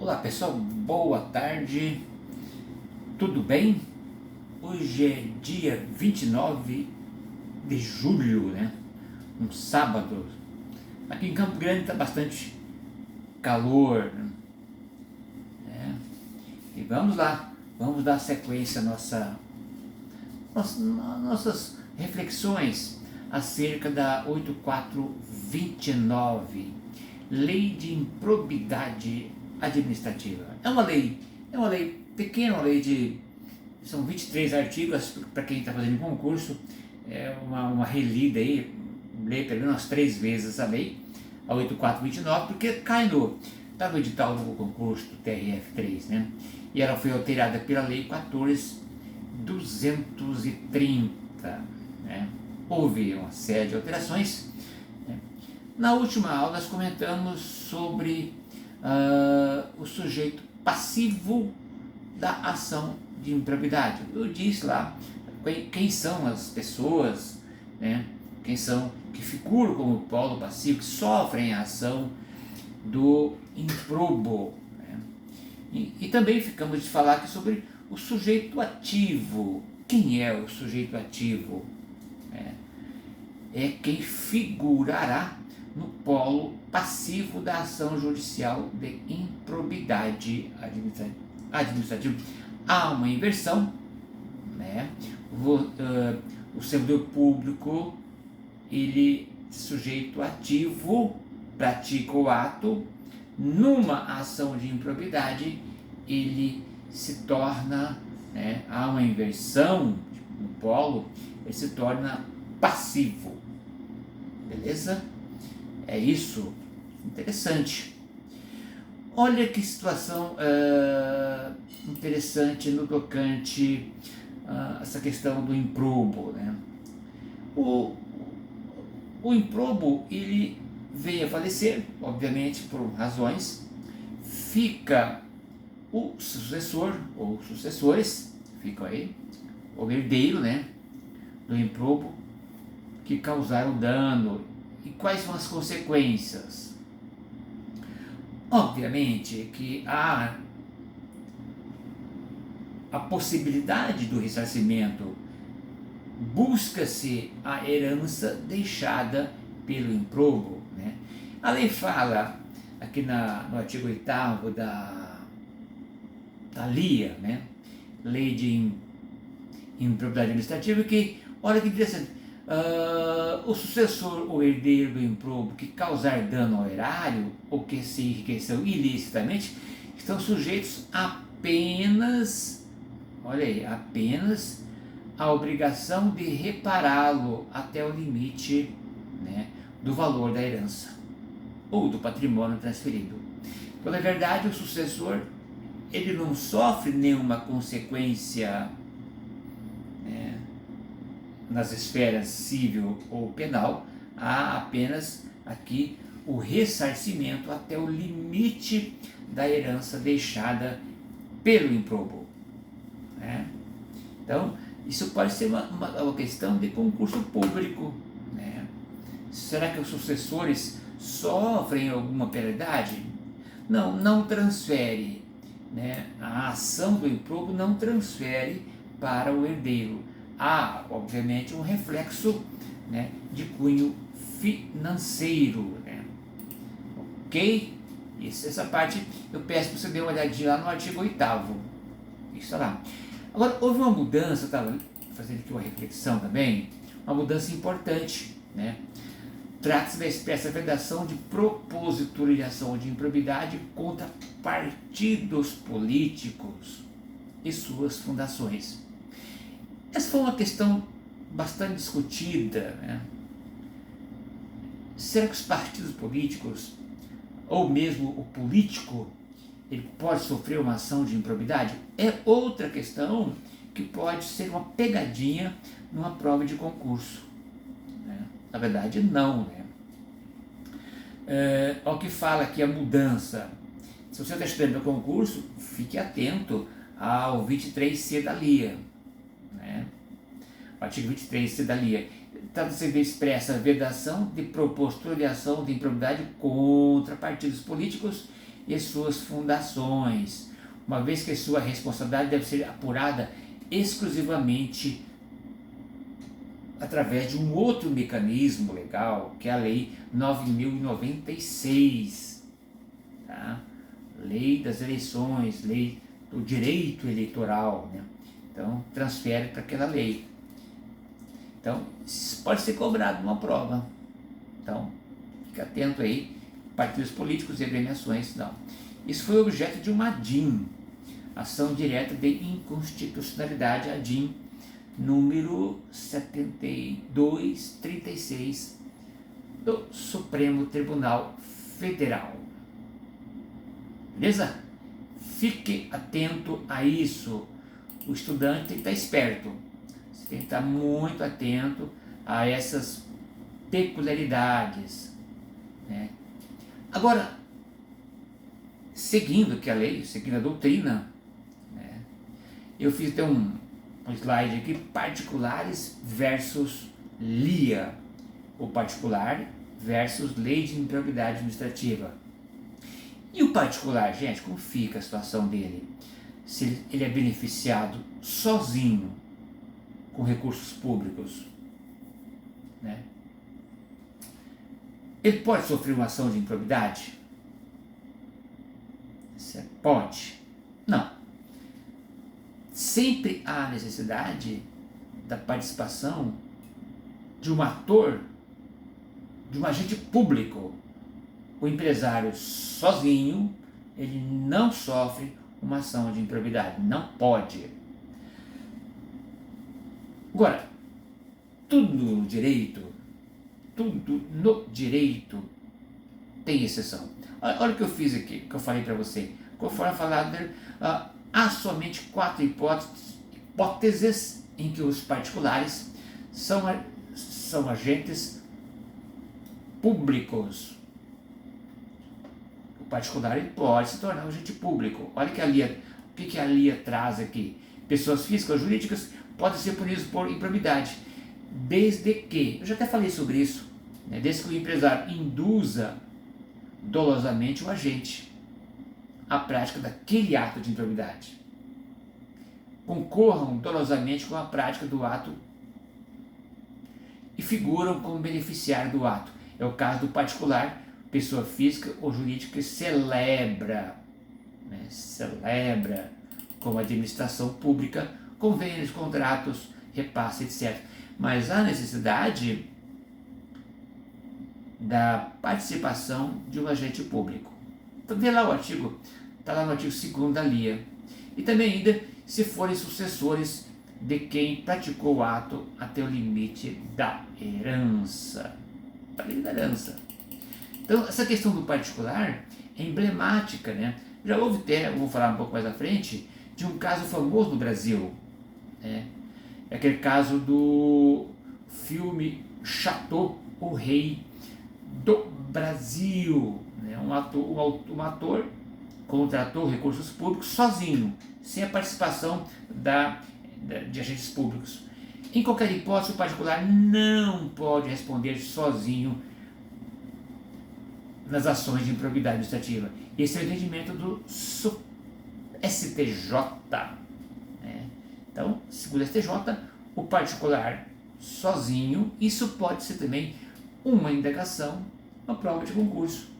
Olá pessoal, boa tarde, tudo bem? Hoje é dia 29 de julho, né? Um sábado. Aqui em Campo Grande está bastante calor, né? E vamos lá, vamos dar sequência à nossas reflexões acerca da 8429, Lei de Improbidade Administrativa. É uma lei pequena, uma lei de... são 23 artigos, para quem está fazendo concurso, é uma relida aí, lê pelo menos 3 vezes a lei, a 8429, porque cai está no edital do concurso do TRF3, né? E ela foi alterada pela lei 14.230, né? Houve uma série de alterações, né? Na última aula nós comentamos sobre o sujeito passivo da ação de improbidade. Eu disse lá quem são as pessoas, né, quem são que figuram como polo passivo, que sofrem a ação do improbo, né? E também ficamos de falar aqui sobre o sujeito ativo. Quem é o sujeito ativo? É quem figurará no polo passivo da ação judicial de improbidade administrativa. Há uma inversão, né? O servidor público, ele, sujeito ativo, pratica o ato, numa ação de improbidade, ele se torna, né, há uma inversão no polo, ele se torna passivo. Beleza? É isso. Interessante. Olha que situação interessante no tocante a essa questão do improbo, né? O improbo, ele veio a falecer, obviamente por razões, fica o sucessor ou sucessores, ficam aí, o herdeiro, né, do improbo, que causaram dano. E quais são as consequências? Obviamente que há a possibilidade do ressarcimento, busca-se a herança deixada pelo improbo, né? A lei fala aqui no artigo 8º da LIA, né? Lei de Improbidade Administrativa, que, olha que interessante, o sucessor ou herdeiro do improbo que causar dano ao erário ou que se enriqueceu ilicitamente estão sujeitos apenas, olha aí, apenas a obrigação de repará-lo até o limite, né, do valor da herança ou do patrimônio transferido. Então, na verdade, o sucessor, ele não sofre nenhuma consequência, né, nas esferas civil ou penal. Há apenas aqui o ressarcimento até o limite da herança deixada pelo improbo, né? Então, isso pode ser uma questão de concurso público, né? Será que os sucessores sofrem alguma penalidade? Não transfere, né? A ação do improbo não transfere para o herdeiro. Há, obviamente, um reflexo, né, de cunho financeiro, né? Ok? Essa parte eu peço para você dar uma olhadinha lá no artigo 8º. Isso está lá. Agora, houve uma mudança, estava fazendo aqui uma reflexão também, uma mudança importante, né? Trata-se da expressa vedação de propositura de improbidade contra partidos políticos e suas fundações. Essa foi uma questão bastante discutida, né? Será que os partidos políticos, ou mesmo o político, ele pode sofrer uma ação de improbidade? É outra questão que pode ser uma pegadinha numa prova de concurso, né? Na verdade, não, né? Ao que fala aqui a mudança. Se você está estudando para concurso, fique atento ao 23C da LIA, né? O artigo 23C da LIA. Trata-se de expressa vedação de propositura de ação de improbidade contra partidos políticos e suas fundações, uma vez que sua responsabilidade deve ser apurada exclusivamente através de um outro mecanismo legal, que é a Lei 9.096, tá? Lei das eleições, lei do direito eleitoral, né? Então, transfere para aquela lei. Então, isso pode ser cobrado numa prova. Então, fica atento aí, partidos políticos e agremiações, não. Isso foi objeto de uma ADIM, ação direta de inconstitucionalidade, ADIM, número 7236 do Supremo Tribunal Federal. Beleza? Fique atento a isso. O estudante tem que estar esperto. Você tem que estar muito atento a essas peculiaridades, né? Agora, seguindo que a lei, seguindo a doutrina, né, eu fiz até um slide aqui, particulares versus LIA, o particular versus lei de improbidade administrativa. E o particular, gente, como fica a situação dele? Se ele é beneficiado sozinho com recursos públicos, né? Ele pode sofrer uma ação de improbidade? Você pode? Não. Sempre há necessidade da participação de um ator, de um agente público. O empresário sozinho, ele não sofre uma ação de improbidade, não pode. Agora, tudo no direito tem exceção. Olha o que eu fiz aqui, que eu falei para você. Conforme falado, há somente 4 hipóteses em que os particulares são agentes públicos. O particular ele pode se tornar um agente público. Olha que o que a LIA traz aqui. Pessoas físicas ou jurídicas podem ser punidas por improbidade, desde que, eu já até falei sobre isso, né, desde que o empresário induza dolosamente o agente à prática daquele ato de improbidade. Concorram dolosamente com a prática do ato e figuram como beneficiário do ato. É o caso do particular, pessoa física ou jurídica que celebra como administração pública, convênios, contratos, repasse, etc. Mas há necessidade da participação de um agente público. Então vê lá o artigo, está lá no artigo 2º da LIA. E também ainda se forem sucessores de quem praticou o ato até o limite da herança. Então essa questão do particular é emblemática, né? Já houve até, vou falar um pouco mais à frente, de um caso famoso no Brasil, né? É aquele caso do filme Chateau, o Rei do Brasil, né? Um ator contratou recursos públicos sozinho, sem a participação de agentes públicos. Em qualquer hipótese, o particular não pode responder sozinho nas ações de improbidade administrativa. Esse é o entendimento do STJ. Né? Então, segundo o STJ, o particular sozinho, isso pode ser também uma indagação, uma prova de concurso.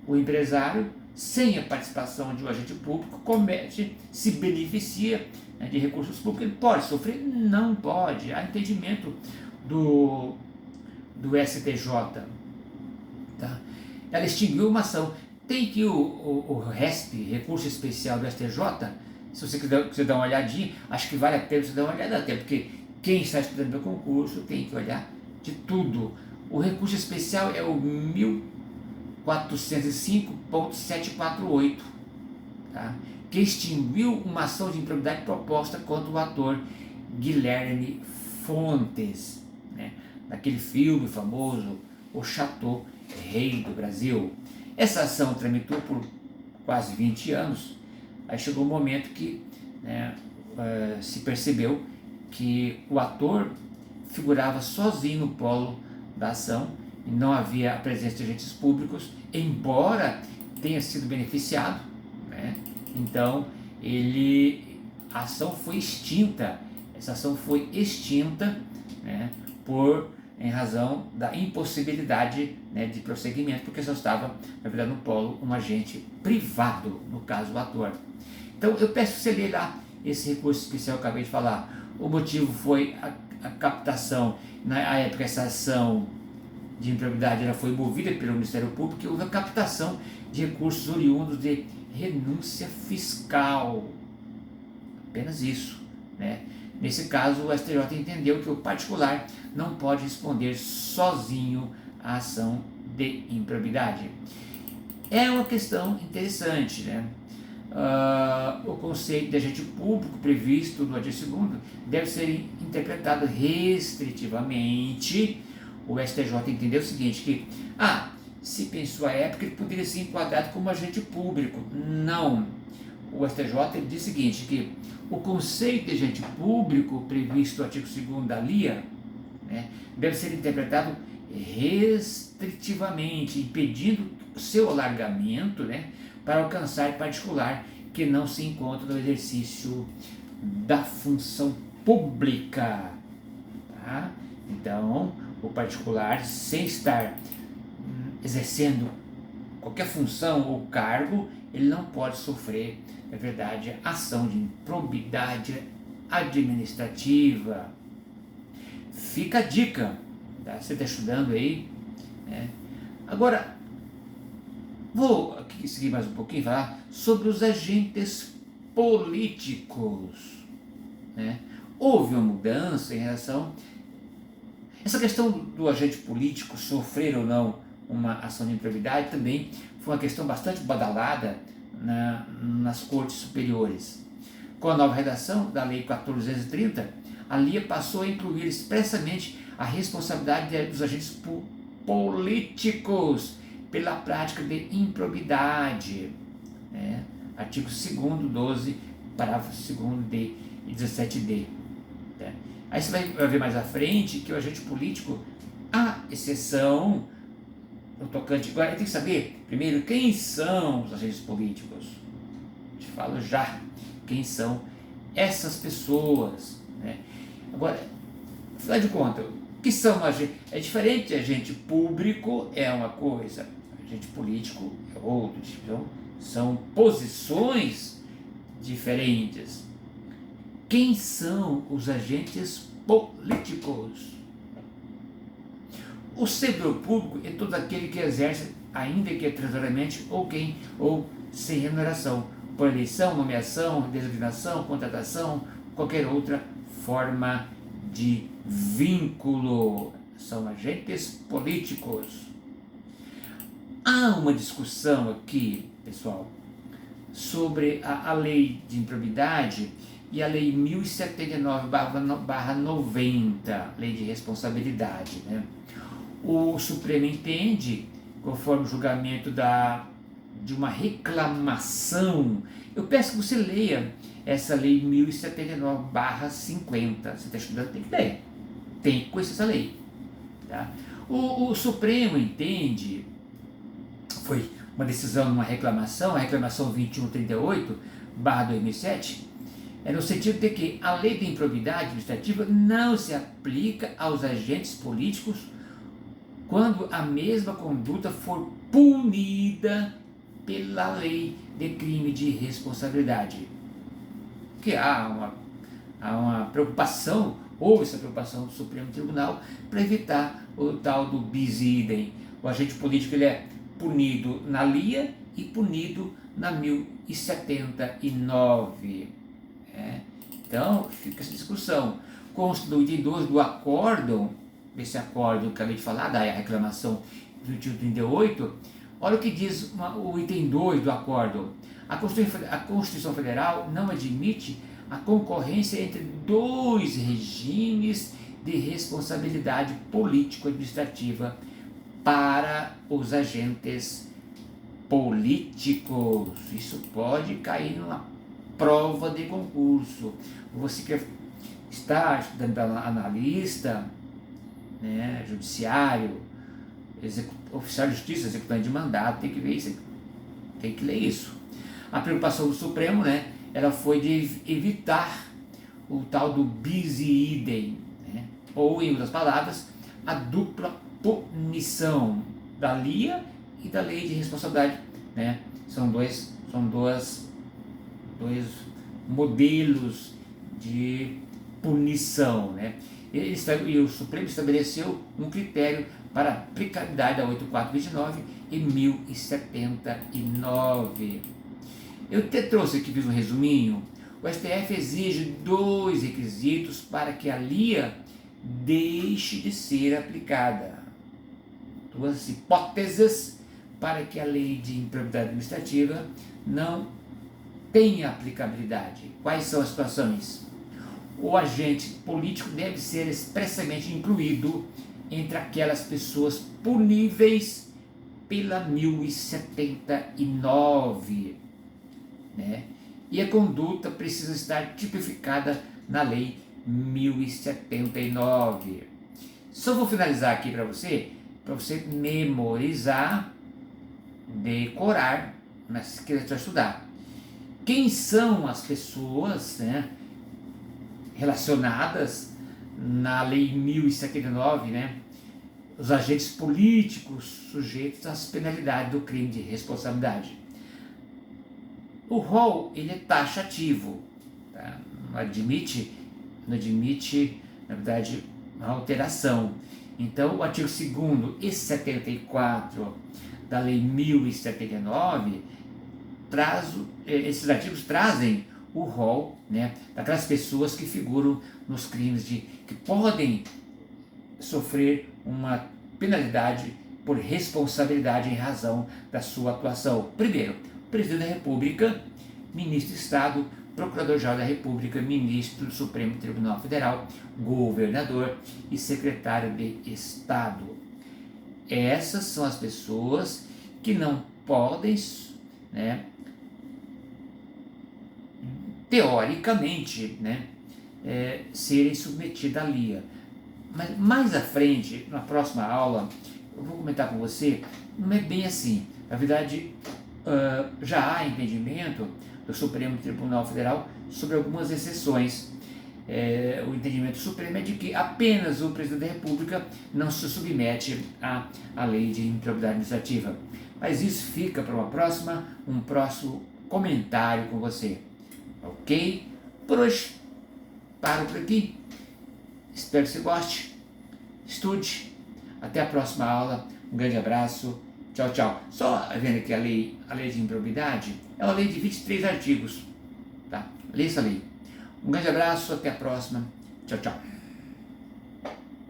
O empresário, sem a participação de um agente público, se beneficia, né, de recursos públicos. Ele pode sofrer? Não pode. Há entendimento do STJ. Tá? Ela extinguiu uma ação. Tem que o RESP, Recurso Especial do STJ, se você quiser dar uma olhadinha, acho que vale a pena você dar uma olhada, até porque quem está estudando para concurso tem que olhar de tudo. O recurso especial é o 1405.748, tá? Que extinguiu uma ação de improbidade proposta contra o ator Guilherme Fontes, né? Daquele filme famoso, O Chateau, Rei do Brasil. Essa ação tramitou por quase 20 anos, aí chegou um momento que, né, se percebeu que o ator figurava sozinho no polo da ação e não havia a presença de agentes públicos, embora tenha sido beneficiado, né? Então a ação foi extinta. Essa ação foi extinta, né, em razão da impossibilidade, né, de prosseguimento, porque só estava, na verdade, no polo um agente privado, no caso o ator. Então eu peço que você lê lá esse recurso especial que eu acabei de falar. O motivo foi a captação, na época essa ação de improbidade ela foi movida pelo Ministério Público, e houve a captação de recursos oriundos de renúncia fiscal. Apenas isso, né? Nesse caso, o STJ entendeu que o particular não pode responder sozinho à ação de improbidade. É uma questão interessante, né? O conceito de agente público previsto no artigo 2º deve ser interpretado restritivamente. O STJ entendeu o seguinte, que se pensou à época ele poderia ser enquadrado como agente público. Não. O STJ diz o seguinte, que o conceito de agente público previsto no artigo 2º da LIA, né, deve ser interpretado restritivamente, impedindo seu alargamento, né, para alcançar particular que não se encontra no exercício da função pública. Tá? Então, o particular, sem estar exercendo qualquer função ou cargo, ele não pode sofrer, na verdade, ação de improbidade administrativa. Fica a dica, tá? Você está estudando aí, né? Agora, vou aqui seguir mais um pouquinho e falar sobre os agentes políticos, né? Houve uma mudança em relação essa questão do agente político sofrer ou não uma ação de improbidade também foi uma questão bastante badalada nas cortes superiores. Com a nova redação da Lei 14.230, a LIA passou a incluir expressamente a responsabilidade dos agentes políticos pela prática de improbidade, né? Artigo 2º, 12, parágrafo 2º D e 17D. Né? Aí você vai ver mais à frente que o agente político, há exceção no tocante. Agora tem que saber, primeiro, quem são os agentes políticos. Te falo já quem são essas pessoas, né? Agora, afinal de contas, o que são agentes? É diferente de agente público, é uma coisa, agente político é outra. Então, são posições diferentes. Quem são os agentes políticos? O servidor público é todo aquele que exerce, ainda que transitoriamente, ou sem remuneração, por eleição, nomeação, designação, contratação, qualquer outra forma de vínculo. São agentes políticos. Há uma discussão aqui, pessoal, sobre a lei de improbidade e a lei 1079/90, lei de responsabilidade, né? O Supremo entende, conforme o julgamento de uma reclamação. Eu peço que você leia essa lei 1079/50. Você está estudando, tem que ler. Tem que conhecer essa lei. Tá? O Supremo entende, foi uma decisão numa reclamação, a reclamação 2138/2007, é no sentido de que a lei de improbidade administrativa não se aplica aos agentes políticos quando a mesma conduta for punida pela lei de crime de responsabilidade. Que há uma preocupação, houve essa preocupação do Supremo Tribunal para evitar o tal do bis idem. O agente político ele é punido na LIA e punido na 1079. Então, fica essa discussão. Consta do item 12 do acórdão, desse acórdão que eu acabei de falar, da reclamação 2138, olha o que diz o item 2 do acórdão. A Constituição Federal não admite a concorrência entre dois regimes de responsabilidade político-administrativa para os agentes políticos. Isso pode cair numa prova de concurso. Você que está estudando para analista, né, judiciário, oficial de justiça, executante de mandato, tem que ver isso aqui. Tem que ler isso. A preocupação do Supremo, né, ela foi de evitar o tal do bis idem, né, ou, em outras palavras, a dupla punição da LIA e da Lei de Responsabilidade, né? São dois modelos de punição, né? E o Supremo estabeleceu um critério para aplicabilidade da 8429 e 1079. Eu te trouxe aqui, fiz um resuminho. O STF exige 2 requisitos para que a LIA deixe de ser aplicada. 2 hipóteses para que a lei de improbidade administrativa não tenha aplicabilidade. Quais são as situações? O agente político deve ser expressamente incluído entre aquelas pessoas puníveis pela 1079, né? E a conduta precisa estar tipificada na lei 1079. Só vou finalizar aqui para você memorizar, decorar, mas se quiser estudar. Quem são as pessoas, né, relacionadas na lei 1079, né? Os agentes políticos sujeitos às penalidades do crime de responsabilidade. O rol, ele é taxativo, tá? Não admite, na verdade, uma alteração. Então, o artigo 2º e 74 da lei 1079, esses artigos trazem o rol, né, daquelas pessoas que figuram nos crimes que podem sofrer uma penalidade por responsabilidade em razão da sua atuação. Primeiro, Presidente da República, Ministro de Estado, Procurador-Geral da República, Ministro do Supremo Tribunal Federal, Governador e Secretário de Estado. Essas são as pessoas que não podem, né, teoricamente, né, serem submetidas à LIA. Mas mais à frente, na próxima aula, eu vou comentar com você, não é bem assim. Na verdade, já há entendimento do Supremo Tribunal Federal sobre algumas exceções. O entendimento supremo é de que apenas o Presidente da República não se submete à lei de improbidade administrativa. Mas isso fica para um próximo comentário com você. Ok? Por hoje, paro por aqui. Espero que você goste. Estude. Até a próxima aula. Um grande abraço. Tchau, tchau. Só vendo aqui a lei de improbidade, é uma lei de 23 artigos. Tá? Lê essa lei. Um grande abraço. Até a próxima. Tchau, tchau.